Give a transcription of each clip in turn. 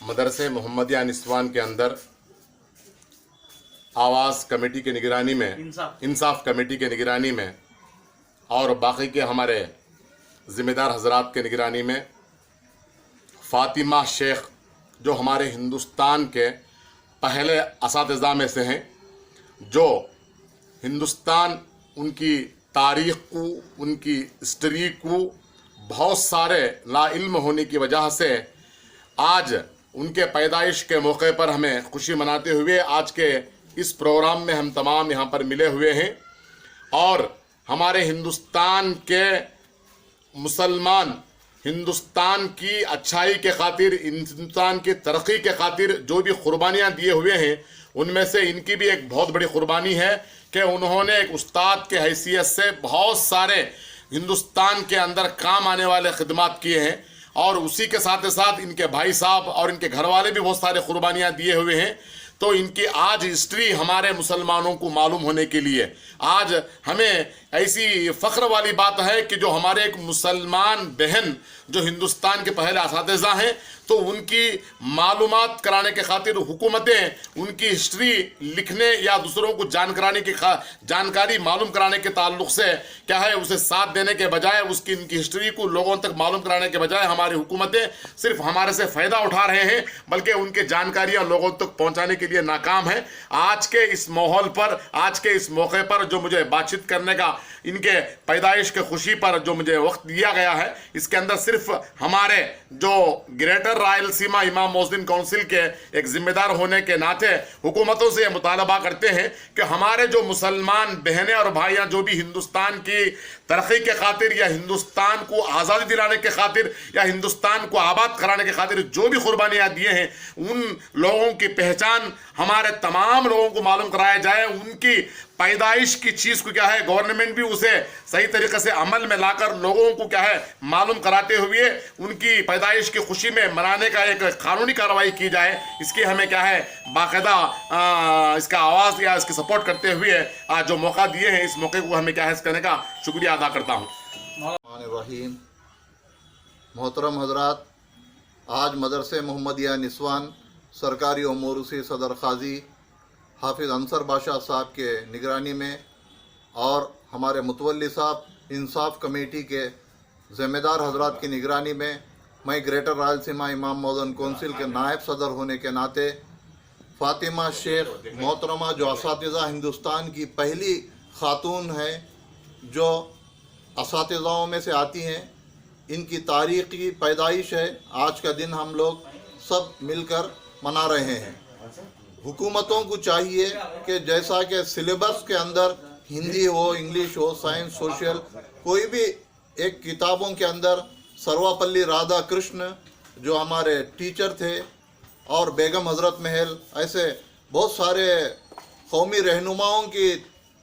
मदरसे मोहम्मदिया निस्वान के अंदर आवाज़ कमेटी की निगरानी में, इंसाफ कमेटी की निगरानी में और बाकी के हमारे ज़िम्मेदार हजरात के निगरानी में फ़ातिमा शेख जो हमारे हिंदुस्तान के पहले असातिज़ा में से हैं, जो हिंदुस्तान उनकी तारीख़ को, उनकी हिस्ट्री को बहुत सारे लाइल्म होने की वजह से आज उनके पैदाइश के मौके पर हमें खुशी मनाते हुए आज के इस प्रोग्राम में हम तमाम यहाँ पर मिले हुए हैं और हमारे हिंदुस्तान के मुसलमान हिंदुस्तान की अच्छाई के खातिर, हिंदुस्तान की तरक्की के खातिर जो भी कुर्बानियाँ दिए हुए हैं, उनमें से इनकी भी एक बहुत बड़ी कुर्बानी है कि उन्होंने एक उस्ताद के हैसियत से बहुत सारे हिंदुस्तान के अंदर काम आने वाले खिदमात किए हैं और उसी के साथ साथ इनके भाई साहब और इनके घर वाले भी बहुत सारे कुर्बानियाँ दिए हुए हैं। तो इनकी आज हिस्ट्री हमारे मुसलमानों को मालूम होने के लिए आज हमें ऐसी फ़ख्र वाली बात है कि जो हमारे एक मुसलमान बहन जो हिंदुस्तान के पहले असातिज़ा हैं, तो उनकी मालूमात कराने के खातिर हुकूमतें उनकी हिस्ट्री लिखने या दूसरों को जानकारी मालूम कराने के ताल्लुक़ से क्या है, उसे साथ देने के बजाय उसकी इनकी हिस्ट्री को लोगों तक मालूम कराने के बजाय हमारी हुकूमतें सिर्फ हमारे से फ़ायदा उठा रहे हैं, बल्कि उनके जानकारियाँ लोगों तक पहुँचाने के लिए नाकाम है। आज के इस माहौल पर, आज के इस मौके पर जो मुझे बातचीत करने का, इनके पैदाइश के खुशी पर जो मुझे वक्त दिया गया है, इसके अंदर सिर्फ हमारे जो ग्रेटर रायलसीमा इमाम मोअज़्ज़िन काउंसिल के एक जिम्मेदार होने के नाते हुकूमतों से मुतालबा करते हैं कि हमारे जो मुसलमान बहनें और भाइयाँ जो भी हिंदुस्तान की तरक्की के खातिर या हिंदुस्तान को आज़ादी दिलाने के खातिर या हिंदुस्तान को आबाद कराने के खातिर जो भी कुर्बानियाँ दिए हैं, उन लोगों की पहचान हमारे तमाम लोगों को मालूम कराया जाए। उनकी पैदाइश की चीज़ को क्या है, गवर्नमेंट भी उसे सही तरीके से अमल में लाकर लोगों को क्या है मालूम कराते हुए उनकी पैदाइश की खुशी में मनाने का एक कानूनी कार्रवाई की जाए। इसकी हमें क्या है बाकायदा इसका आवाज़ या इसकी सपोर्ट करते हुए आज जो मौका दिए हैं, इस मौके को हमें क्या है करने का शुक्रिया अदा करता हूँ। रहीम मोहतरम हजरात, आज मदरसे मोहम्मदिया निस्वान सरकारी उमूर से सदर क़ाज़ी हाफिज़ अंसर बादशाह साहब के निगरानी में और हमारे मुतवल्ली साहब इंसाफ कमेटी के ज़िम्मेदार हजरात की निगरानी में मैं ग्रेटर रायलसीमा इमाम मोअज़्ज़िन काउंसिल के नायब सदर होने के नाते फ़ातिमा शेख मोहतरमा जो असातिज़ा हिंदुस्तान की पहली ख़ातून है जो असातिज़ाओं में से आती हैं, इनकी तारीख़ की पैदाइश है। आज का दिन हम लोग सब मिलकर मना रहे हैं। हुकूमतों को चाहिए कि जैसा कि सिलेबस के अंदर हिंदी हो, इंग्लिश हो, साइंस, सोशल, कोई भी एक किताबों के अंदर सर्वपल्ली राधाकृष्ण जो हमारे टीचर थे और बेगम हज़रत महल, ऐसे बहुत सारे कौमी रहनुमाओं की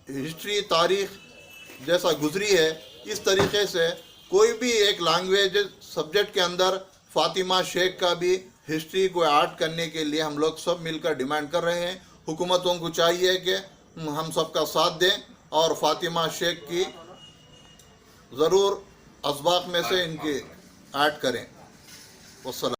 हिस्ट्री, तारीख़ जैसा गुजरी है, इस तरीक़े से कोई भी एक लैंग्वेज सब्जेक्ट के अंदर फ़ातिमा शेख का भी हिस्ट्री को ऐड करने के लिए हम लोग सब मिलकर डिमांड कर रहे हैं। हुकूमतों को चाहिए कि हम सबका साथ दें और फ़ातिमा शेख की ज़रूर असबाक में से इनकी ऐड करें। वस्सलाम।